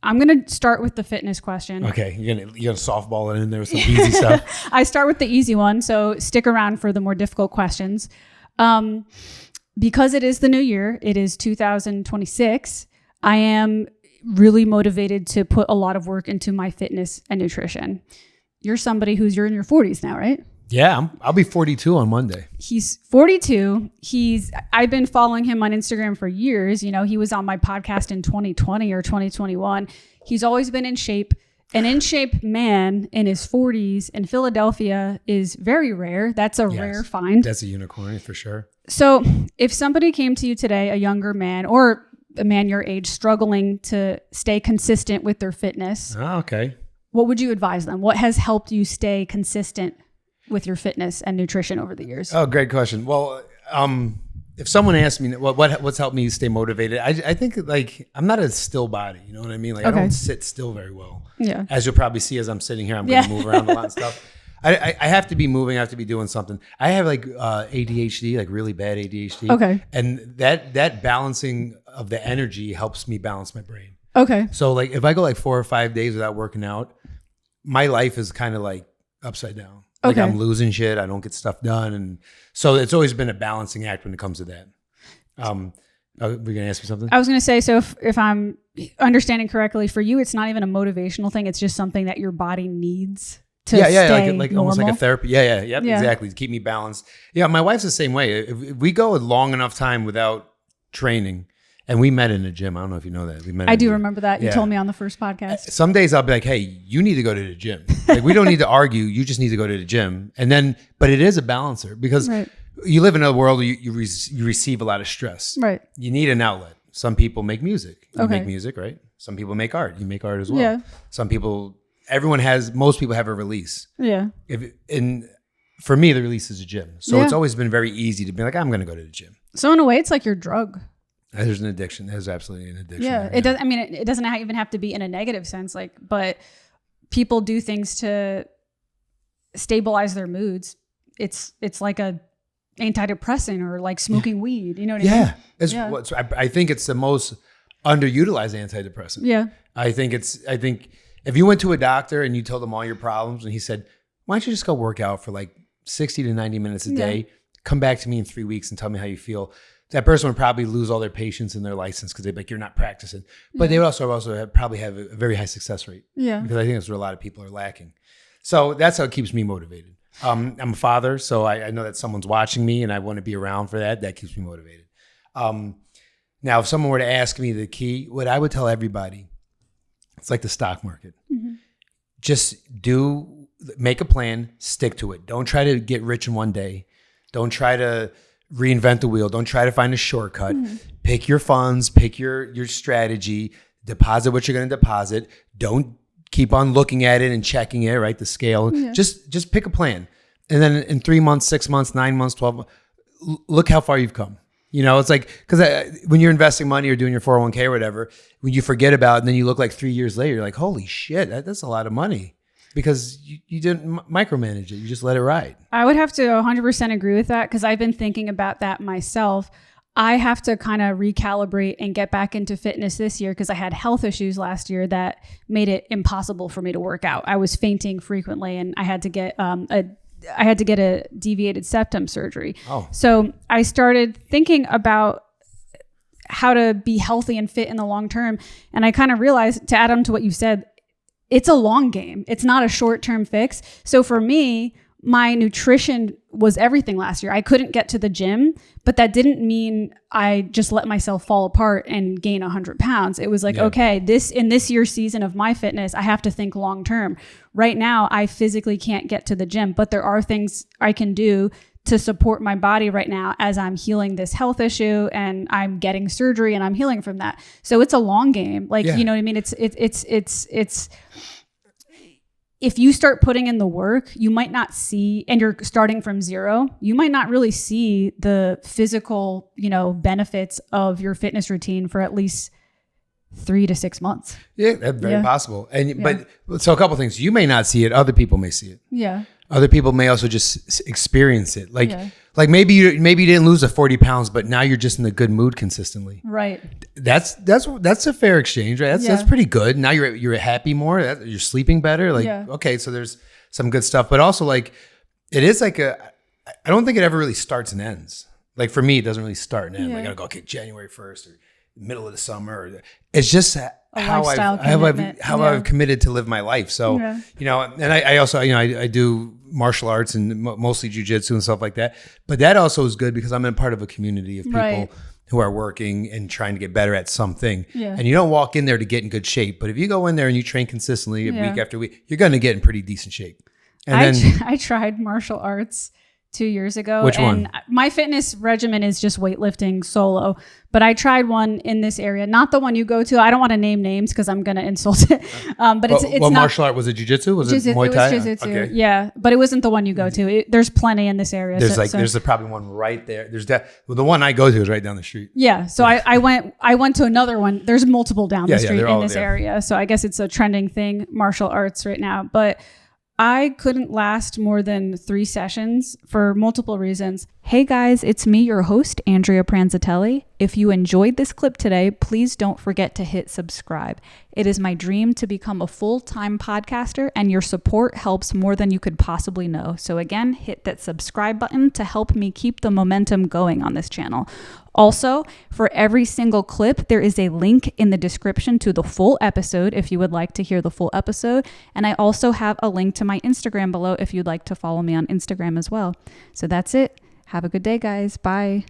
I'm going to start with the fitness question. Okay. You're gonna softball it in there with some easy stuff. I start with the easy one. So stick around for the more difficult questions. Because it is the new year, it is 2026. I am really motivated to put a lot of work into my fitness and nutrition. You're somebody you're in your 40s now, right? Yeah, I'll be 42 on Monday. He's 42. I've been following him on Instagram for years. You know, he was on my podcast in 2020 or 2021. He's always been in shape. An in shape man in his 40s in Philadelphia is very rare. That's a rare find. That's a unicorn for sure. So if somebody came to you today, a younger man or a man your age struggling to stay consistent with their fitness, okay, what would you advise them? What has helped you stay consistent with your fitness and nutrition over the years? Oh, great question. Well, if someone asked me what's helped me stay motivated, I think like I'm not a still body. You know what I mean? Like I don't sit still very well. Yeah. As you'll probably see as I'm sitting here, I'm going to move around a lot of stuff. I have to be moving. I have to be doing something. I have like ADHD, like really bad ADHD. Okay. And that balancing of the energy helps me balance my brain. Okay. So like if I go like 4 or 5 days without working out, my life is kind of like upside down. Like I'm losing shit. I don't get stuff done. And so it's always been a balancing act when it comes to that. We're going to ask me something? I was going to say, so if I'm understanding correctly, for you, it's not even a motivational thing. It's just something that your body needs to stay like normal. almost like a therapy. Yeah, exactly. To keep me balanced. Yeah, my wife's the same way. If we go a long enough time without training, and we met in a gym. I don't know if you know that. I do remember that. You told me on the first podcast. Some days I'll be like, hey, you need to go to the gym. Like we don't need to argue. You just need to go to the gym. And then, but it is a balancer because you live in a world where you receive a lot of stress. Right. You need an outlet. Some people make music. You make music, right? Some people make art. You make art as well. Yeah. Some people, most people have a release. Yeah. For me, the release is a gym. So it's always been very easy to be like, I'm going to go to the gym. So in a way, it's like your drug. There's an addiction. There's absolutely an addiction. Yeah, it does. I mean, it doesn't even have to be in a negative sense. Like, but people do things to stabilize their moods. It's like a antidepressant or like smoking weed. You know what I mean? I think it's the most underutilized antidepressant. Yeah. I think if you went to a doctor and you told him all your problems and he said, why don't you just go work out for like 60 to 90 minutes a day, come back to me in 3 weeks and tell me how you feel. That person would probably lose all their patience and their license because they'd be like, you're not practicing. But they would also probably have a very high success rate. Yeah. Because I think that's where a lot of people are lacking. So that's how it keeps me motivated. I'm a father, so I know that someone's watching me and I want to be around for that. That keeps me motivated. Now, if someone were to ask me the key, what I would tell everybody, it's like the stock market. Mm-hmm. Just make a plan, stick to it. Don't try to get rich in one day. Don't try to reinvent the wheel. Don't try to find a shortcut. Mm-hmm. Pick your funds, pick your strategy, deposit what you're going to deposit. Don't keep on looking at it and checking it, right? The scale. Yeah. Just pick a plan. And then in 3 months, 6 months, 9 months, 12 months, look how far you've come. You know, it's like, because when you're investing money or doing your 401k or whatever, when you forget about it and then you look like 3 years later, you're like, holy shit, that's a lot of money. Because you didn't micromanage it. You just let it ride. I would have to 100% agree with that because I've been thinking about that myself. I have to kind of recalibrate and get back into fitness this year because I had health issues last year that made it impossible for me to work out. I was fainting frequently and I had to get a deviated septum surgery. Oh. So I started thinking about how to be healthy and fit in the long term. And I kind of realized, to add on to what you said, it's a long game. It's not a short-term fix. So for me, my nutrition was everything last year. I couldn't get to the gym, but that didn't mean I just let myself fall apart and gain 100 pounds. It was like, okay, in this year's season of my fitness, I have to think long-term. Right now, I physically can't get to the gym, but there are things I can do to support my body right now as I'm healing this health issue and I'm getting surgery and I'm healing from that. So it's a long game. Like, you know what I mean? It's if you start putting in the work, you might not see, and you're starting from zero, you might not really see the physical, benefits of your fitness routine for at least 3 to 6 months. Yeah, that's very possible. But so a couple of things. You may not see it. Other people may see it. Yeah. Other people may also just experience it. Like maybe you didn't lose the 40 pounds, but now you're just in a good mood consistently. Right. That's a fair exchange, right? That's pretty good. Now you're happy more. You're sleeping better. Like, okay, so there's some good stuff, but also like it is like I don't think it ever really starts and ends. Like for me, it doesn't really start and end. Like I gotta go, okay, January 1st or middle of the summer. It's just how I've committed to live my life. So, you know, and I also, you know, I do martial arts and mostly jujitsu and stuff like that. But that also is good because I'm in part of a community of people who are working and trying to get better at something. Yeah. And you don't walk in there to get in good shape. But if you go in there and you train consistently week after week, you're going to get in pretty decent shape. And I tried martial arts 2 years ago. Which one? My fitness regimen is just weightlifting solo, but I tried one in this area, not the one you go to. I don't want to name names because I'm going to insult it. But it's what not martial art was it? Jiu-jitsu? Was it Muay Thai? It was jiu-jitsu. Okay. Yeah, but it wasn't the one you go to. There's plenty in this area. There's probably one right there. The one I go to is right down the street. Yeah, so I went to another one. There's multiple down the street in this area. So I guess it's a trending thing, martial arts right now, but I couldn't last more than 3 sessions for multiple reasons. Hey guys, it's me, your host, Andrea Pranzatelli. If you enjoyed this clip today, please don't forget to hit subscribe. It is my dream to become a full-time podcaster, and your support helps more than you could possibly know. So again, hit that subscribe button to help me keep the momentum going on this channel. Also, for every single clip, there is a link in the description to the full episode if you would like to hear the full episode. And I also have a link to my Instagram below if you'd like to follow me on Instagram as well. So that's it. Have a good day, guys. Bye.